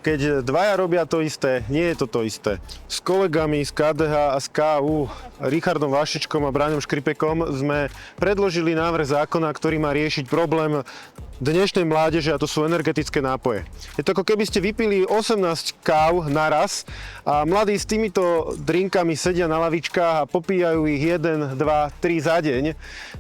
Keď dvaja robia to isté, nie je to to isté. S kolegami z KDH a z KU, Richardom Vašečkom a Braňom Škripekom sme predložili návrh zákona, ktorý má riešiť problém dnešnej mládeže, a to sú energetické nápoje. Je to ako keby ste vypili 18 káv naraz a mladí s týmito drinkami sedia na lavičkách a popíjajú ich 1, 2, 3 za deň,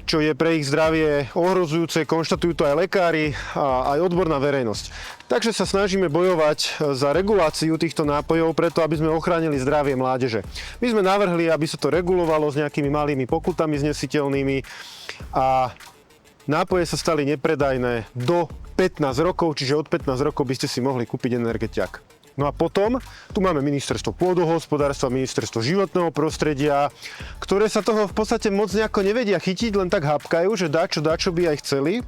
čo je pre ich zdravie ohrozujúce, konštatujú to aj lekári a aj odborná verejnosť. Takže sa snažíme bojovať za reguláciu týchto nápojov, preto aby sme ochránili zdravie mládeže. My sme navrhli, aby sa to regulovalo s nejakými malými pokutami znesiteľnými a nápoje sa stali nepredajné do 15 rokov, čiže od 15 rokov by ste si mohli kúpiť energetiak. No a potom tu máme ministerstvo pôdohospodárstva, ministerstvo životného prostredia, ktoré sa toho v podstate moc nejako nevedia chytiť, len tak hapkajú, že dačo by aj chceli.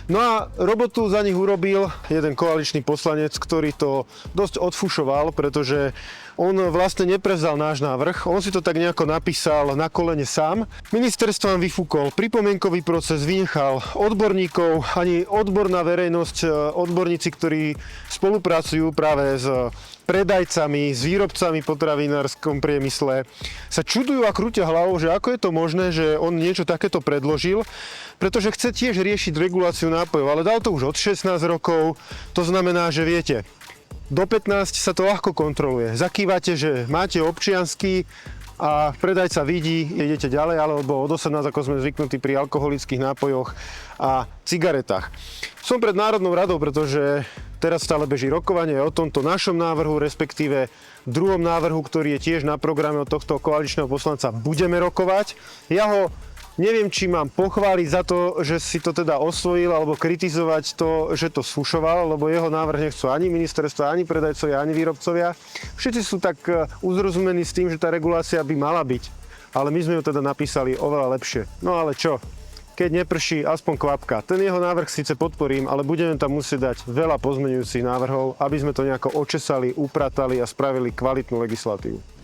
No a robotu za nich urobil jeden koaličný poslanec, ktorý to dosť odfušoval, pretože on vlastne neprevzal náš návrh, on si to tak nejako napísal na kolene sám. Ministerstvo vám vyfúkol pripomienkový proces, vynechal odborníkov, ani odborná verejnosť, odborníci, ktorí spolupracujú práve s predajcami, s výrobcami v potravinárskom priemysle, sa čudujú a krútia hlavou, že ako je to možné, že on niečo takéto predložil, pretože chce tiež riešiť reguláciu nápojov, ale dal to už od 16 rokov, to znamená, že viete, do 15 sa to ľahko kontroluje. Zakývate, že máte občiansky a predajca vidí, idete ďalej, alebo od 18, ako sme zvyknutí pri alkoholických nápojoch a cigaretách. Som pred Národnou radou, pretože teraz stále beží rokovanie o tomto našom návrhu, respektíve druhom návrhu, ktorý je tiež na programe od tohto koaličného poslanca. Budeme rokovať. Ja ho neviem, či mám pochváliť za to, že si to teda osvojil, alebo kritizovať to, že to sfušoval, lebo jeho návrh nechcú ani ministerstva, ani predajcovia, ani výrobcovia. Všetci sú tak uzrozumení s tým, že tá regulácia by mala byť, ale my sme ju teda napísali oveľa lepšie. No ale čo? Keď neprší, aspoň kvapka. Ten jeho návrh síce podporím, ale budeme tam musieť dať veľa pozmeňujúcich návrhov, aby sme to nejako očesali, upratali a spravili kvalitnú legislatívu.